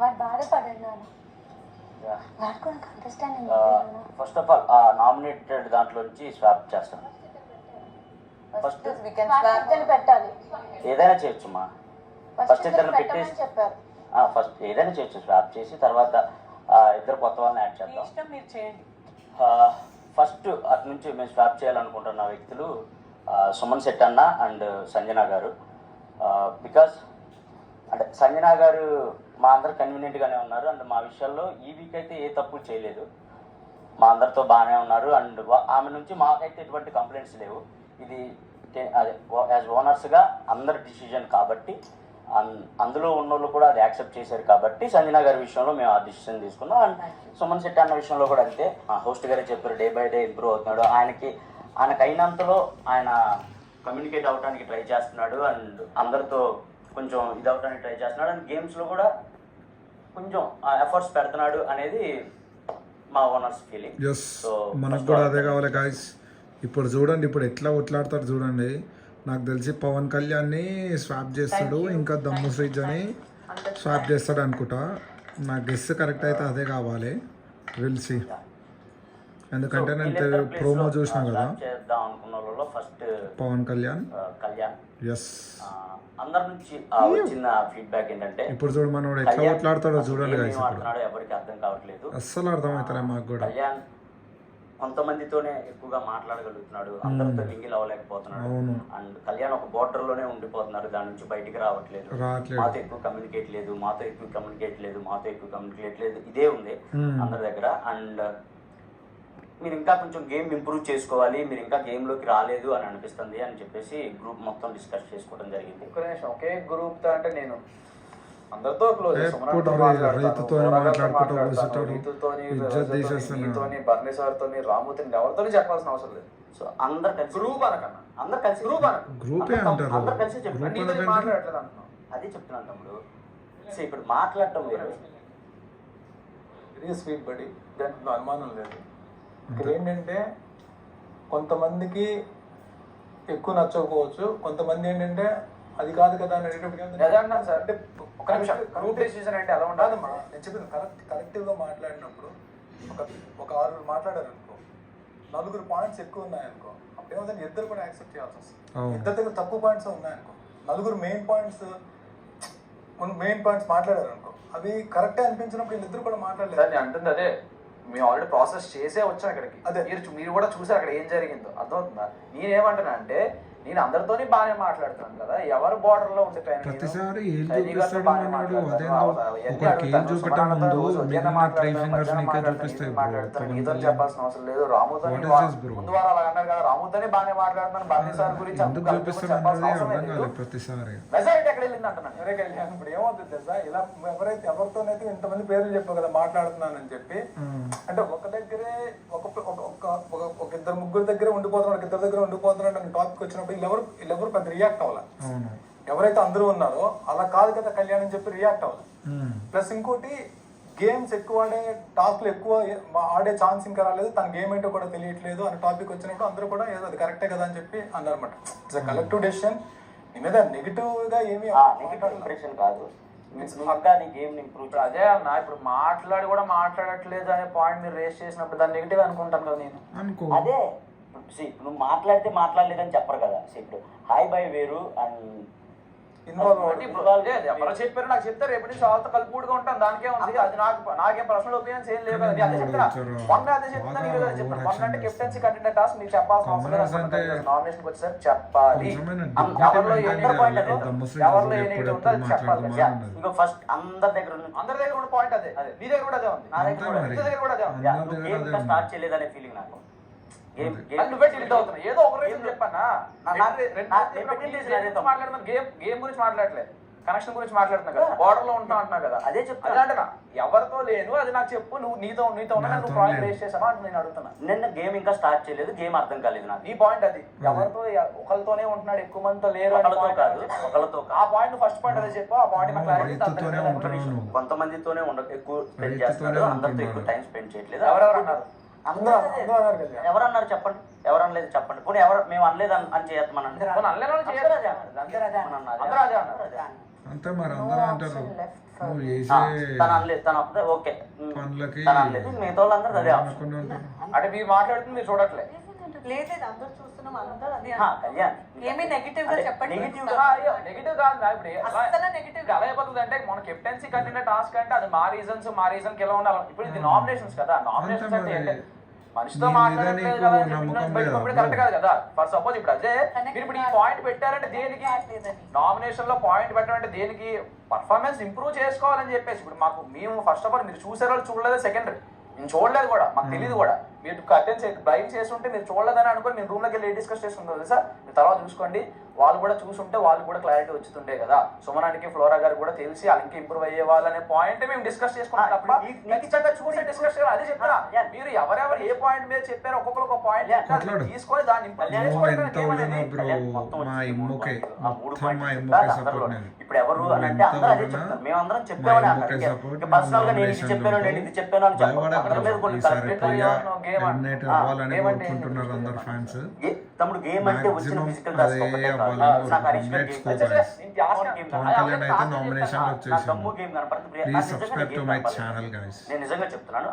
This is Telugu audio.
వాడు బాధపడాడు నాన్న. వాడు కూడా అండర్స్టాండింగ్. ఫస్ట్ ఆఫ్ ఆల్ ఆ నామినేటెడ్ దాంట్లో నుంచి స్వాప్ చేస్తాను. ఫస్ట్ పెట్టాలి. ఏదైనా చేయొచ్చుమా. ఫస్ట్ ఇద్దరు పెట్టేసి చెప్పారు. ఫస్ట్ ఏదైనా చేయొచ్చు, స్వాప్ చేసి తర్వాత ఇద్దరు కొత్త వాళ్ళని యాడ్ చేద్దాం. మీరు చేయండి. ఫస్ట్ అటు నుంచి మేము స్వాప్ చేయాలనుకుంటున్న వ్యక్తులు సుమన్ శెట్టి అన్న అండ్ సంజన గారు. బికాస్ అంటే సంజన గారు మా అందరు కన్వీనియంట్గానే ఉన్నారు అండ్ మా విషయాల్లో ఈ వీక్ అయితే ఏ తప్పు చేయలేదు, మా అందరితో బాగానే ఉన్నారు అండ్ ఆమె నుంచి మాకైతే ఎటువంటి కంప్లైంట్స్ లేవు. ఇది అదే యాజ్ ఓనర్స్గా అందరి డిసిజన్ కాబట్టి అందులో ఉన్నోళ్ళు కూడా అది యాక్సెప్ట్ చేశారు కాబట్టి సంజన గారి విషయంలో మేము ఆ డిసిషన్ తీసుకున్నాం. అండ్ సుమన్ శెట్టి అన్న విషయంలో కూడా అంతే. హోస్ట్ గారే చెప్పారు డే బై డే ఇంప్రూవ్ అవుతున్నాడు, ఆయనకు అయినంతలో ఆయన కమ్యూనికేట్ అవ్వడానికి ట్రై చేస్తున్నాడు అండ్ అందరితో కొంచెం ఇది అవ్వడానికి ట్రై చేస్తున్నాడు అండ్ గేమ్స్లో కూడా కొంచెం ఎఫర్ట్స్ పెడుతున్నాడు అనేది మా ఓనర్స్ ఫీలింగ్. సో మనకు కూడా అదే కావాలి గాయ్స్. ఇప్పుడు చూడండి, ఇప్పుడు ఎట్లా కొట్లాడతారు చూడండి. నాకు తెలిసి పవన్ కళ్యాణ్ని స్వాప్ చేస్తాడు, ఇంకా దమ్ము శ్రీజ్ అని స్వాప్ చేస్తాడు అనుకుంటా. నా గెస్ కరెక్ట్ అయితే అదే కావాలి. Will see. ఎందుకంటే నేను ప్రోమో చూసినా కదా ఫస్ట్ పవన్ కళ్యాణ్. ఎస్, అందరి నుంచి వచ్చిన ఫీడ్బ్యాక్ ఏంటంటే ఇప్పుడు చూడు మనోడు ఎట్లా కొట్లాడతాడో చూడండి గాయ్స్. ఎవరికి అర్థం కావట్లేదు, అస్సలు అర్థమవుతారా మాకు కూడా. కళ్యాణ్ కొంతమందితోనే ఎక్కువగా మాట్లాడగలుగుతున్నాడు, అందరితో మింగిల్ అవ్వలేకపోతున్నాడు అండ్ కళ్యాణ్ ఒక బోర్డర్ లోనే ఉండిపోతున్నాడు, దాని నుంచి బయటికి రావట్లేదు. మాతో ఎక్కువ కమ్యూనికేట్ లేదు, ఇదే ఉంది అందరి దగ్గర. అండ్ మీరు ఇంకా కొంచెం గేమ్ ఇంప్రూవ్ చేసుకోవాలి, మీరు ఇంకా గేమ్ లోకి రాలేదు అని అనిపిస్తుంది అని చెప్పేసి గ్రూప్ మొత్తం డిస్కస్ చేసుకోవడం జరిగింది. ఒకే గ్రూప్ తో అంటే నేను అందరితో క్లోజ్, బర్నీ సార్ తోని, రాముతోని, ఎవరితోని చెప్పాల్సిన అవసరం లేదు. సో అందరు కలిసి గ్రూప్ అనకన్నా, అందరు కలిసి గ్రూపే అంటారు. అందరు కలిసి చెప్పండి, మాట్లాడట్లేదు అంటున్నాం. అదే చెప్తున్నాను తమ్ముడు. సో ఇప్పుడు మాట్లాడటం వేరు, ఇది స్వీట్ బడి, దాంట్లో అనుమానం లేదు. ఇక్కడ ఏంటంటే కొంతమందికి ఎక్కువ నచ్చకపోవచ్చు, కొంతమంది ఏంటంటే అది కాదు కదా అని అడిగేటప్పుడు సార్ అంటే ఒక నిమిషం గ్రూప్ డిసిజన్ అంటే ఎలా ఉండదమ్మా. నేను చెప్పింది కలెక్టివ్గా మాట్లాడినప్పుడు ఒక 6 మాట్లాడారు అనుకో, 4 పాయింట్స్ ఎక్కువ ఉన్నాయనుకో, అప్పుడు ఏమవుతుంది, ఇద్దరు కూడా యాక్సెప్ట్ చేయాల్సి వస్తుంది. ఇద్దరి దగ్గర తక్కువ పాయింట్స్ ఉన్నాయనుకో, 4 మెయిన్ పాయింట్స్ మాట్లాడారు అనుకో, అవి కరెక్టే అనిపించినప్పుడు వీళ్ళిద్దరు కూడా మాట్లాడలేదు. నేను అంటుంది అదే, మేము ఆల్రెడీ ప్రాసెస్ చేసే వచ్చాం ఇక్కడికి. అదే మీరు కూడా చూసారు అక్కడ ఏం జరిగిందో, అర్థమవుతుందా? నేనేమంటున్నా అంటే నేను అందరితోని బాగానే మాట్లాడుతున్నాను కదా, ఎవరు బోర్డర్ లో ఉండిపోయాను ప్రతిసారి చెప్పాల్సిన అవసరం లేదు. రాముతో ముందు వారు అలా అన్నారు కదా, రాముతోనే బాగానే మాట్లాడుతున్నాను, బర్నీ సార్ గురించి మెజారిటీ ఎక్కడ వెళ్ళింది అంటున్నాను. ఇప్పుడు ఏమవుతుంది తెలుసా, ఇలా ఎవరితోనైతే ఇంతమంది పేర్లు చెప్పావు కదా మాట్లాడుతున్నానని చెప్పి, అంటే ఒక దగ్గరే ఒక ఇద్దరు ముగ్గురు దగ్గర ఉండిపోతున్నాడు, ఇద్దరు దగ్గర ఉండిపోతున్నాడు అని టాపిక్ వచ్చినప్పుడు వీళ్ళెవరు పెద్ద రియాక్ట్ అవ్వాలి. ఎవరైతే అందరూ ఉన్నారో అలా కాదు కదా కళ్యాణ్ అని చెప్పి రియాక్ట్ అవ్వాలి. ప్లస్ ఇంకోటి, గేమ్స్ ఎక్కువ ఆడే, టాస్క్లు ఎక్కువ ఆడే ఛాన్స్ ఇంకా రాలేదు, తన గేమ్ ఏంటో కూడా తెలియట్లేదు అని టాపిక్ వచ్చినప్పుడు అందరూ కూడా ఏదో అది కరెక్టే కదా అని చెప్పి అన్నారన్నమాట. It's collective decision. నీ మీద నెగిటివ్ గా ఏమి ఇంప్రెషన్ కాదు, అదే అన్న. ఇప్పుడు మాట్లాడి కూడా మాట్లాడట్లేదు అనే పాయింట్ మీరు రేస్ చేసినప్పుడు దాన్ని నెగిటివ్ అనుకుంటాను కదా నేను. అదే నువ్వు మాట్లాడితే మాట్లాడలేదని చెప్పరు కదా. ఇప్పుడు హాయ్ బై వేరు అండ్ ఎవరో చెప్పారు, నాకు చెప్తారు, రేపు నుంచి వాళ్ళతో కలుపుగా ఉంటాను, దానికే ఉంది. అది నాకేం పర్సనల్ ఒపీనియన్స్ ఏం లేవు కదా. అదే చెప్తున్నా, మొన్న అదే చెప్తున్నా, మీరు కదా చెప్తాను. మొన్న అంటే కెప్టెన్సీ కంటెంట్ టాస్క్ మీకు చెప్పాల్సిన అవసరం లేదు. నామినేషన్ వచ్చేసరికి చెప్పాలి, ఎవరిలో ఏ పాయింట్ అదే, ఎవరిలో ఏ నెగిటివ్ ఉందో అది చెప్పాలి. ఇంకో ఫస్ట్ అందరి దగ్గర ఉన్న పాయింట్ అదే, నీ దగ్గర కూడా అదే ఉంది, నా దగ్గర కూడా అదే ఉంది. స్టార్ట్ చేయలేదనే ఫీలింగ్ నాకు. ఏదో ఒక రీజన్ చెప్పన్నా, మాట్లాడుతున్నా గేమ్ గురించి మాట్లాడలేదు, కనెక్షన్ గురించి మాట్లాడుతున్నా కదా, బార్డర్ లో ఉంటా అంటున్నా కదా. అదే చెప్తా అంటున్నా, ఎవరితో లేను అది నాకు చెప్పు, నువ్వు నీతో ఉన్నా నువ్వు పాయింట్ రేస్ చేసావా అని నేను అడుగుతున్నా. నిన్న గేమ్ ఇంకా స్టార్ట్ చేయలేదు, గేమ్ అర్థం కాలేదు నాకు. నీ పాయింట్ అది, ఎవరితో ఒకరితోనే ఉంటున్నాడు, ఎక్కువ మందితో లేరు కాదు, ఒకరితో. ఆ పాయింట్ ఫస్ట్ పాయింట్ అదే చెప్పు, ఆ పాయింట్ కొంతమందితోనే ఎక్కువ స్పెండ్ చేస్తున్నాడు, అందరితో ఎక్కువ టైం స్పెండ్ చేయట్లేదు. ఎవరెవరు అన్నారు? అందరూ అందరూ అన్నారు కళ్యాణ్. ఎవరన్నారు చెప్పండి, ఎవరు అనలేదు చెప్పండి. పోనీ ఎవరు మేము అనలేదు అని చేయమనండి. అంతే మరి అందరూ అంటారు నువ్వు చేసే తను అనలేదు, తను అప్పుడే ఓకే పనులకి తను అనలేదు, మిగతా వాళ్ళందరూ అదే అనుకుని ఉంటారు. అంటే మీరు మాట్లాడుతుంది మీరు చూడట్లే. లేదు అందరూ చూస్తున్నాం, అందరూ అదే కళ్యాణ్ ఏమీ నెగిటివ్ గా చెప్పండి. నెగిటివ్ నెగిటివ్ కాదు ఇప్పుడు అసలు నెగిటివ్ ఎలా అయిపోతుంది అంటే మన కెప్టెన్సీ కంటిన్యూ టాస్క్ అంటే అది మా రీజన్ కి ఎలా ఉండాలి. ఇప్పుడు ఇది నామినేషన్స్ కదా, నామినేషన్స్ అంటే ఏంటి? మనిషితో మాట్లాడలేదు కదా, కరెక్ట్ కాదు కదా. ఫర్ సపోజ్ ఇప్పుడు అదే మీరు ఇప్పుడు ఈ పాయింట్ పెట్టారంటే దేనికి, నామినేషన్ లో పాయింట్ పెట్టారంటే దేనికి, పర్ఫార్మెన్స్ ఇంప్రూవ్ చేసుకోవాలని చెప్పేసి. ఇప్పుడు మాకు మేము ఫస్ట్ ఆఫ్ ఆల్ మీరు చూసారో చూడలేదు సెకండరీ, నేను చూడలేదు కూడా, మాకు తెలియదు కూడా. మీరు కర్టెన్స్ బ్రైవ్ చేస్తుంటే మీరు చూడలేదని అనుకోని మేము రూమ్ లోకి వెళ్ళి డిస్కస్ చేస్తుంటారు సార్. మీరు తర్వాత చూసుకోండి, వాళ్ళు కూడా చూసుంటే వాళ్ళు కూడా క్లారిటీ వచ్చుతుండే కదా. సుమనానికి ఫ్లోరా గారు కూడా తెలిసి వాళ్ళు ఇంకా ఇంప్రూవ్ అయ్యే వాళ్ళనే పాయింట్ మేము డిస్కస్ చేసుకున్నాం తప్ప ఖచ్చితంగా చూసి డిస్కస్ చేయాలి. అదే చెప్తారా, మీరు ఎవరెవరు ఏ పాయింట్ మీద చెప్పారో ఒక్కొక్కరు ఒక పాయింట్ తీసుకొని దాన్ని ఇప్పుడు ఎవరు అని అంటే అందరూ అదే చెప్తారు, మేమందరం చెప్పామని అంటారు. పర్సనల్ గా నేను ఇది చెప్పాను, నేను ఇది చెప్పాను అని తమ్ముడు. గేమ్ అంటే వచ్చిన ఫిజికల్ నామినేషన్ వచ్చేసి గేమ్ కనపడుతుంది. Please subscribe to my channel guys. నేను నిజంగా చెప్తున్నాను.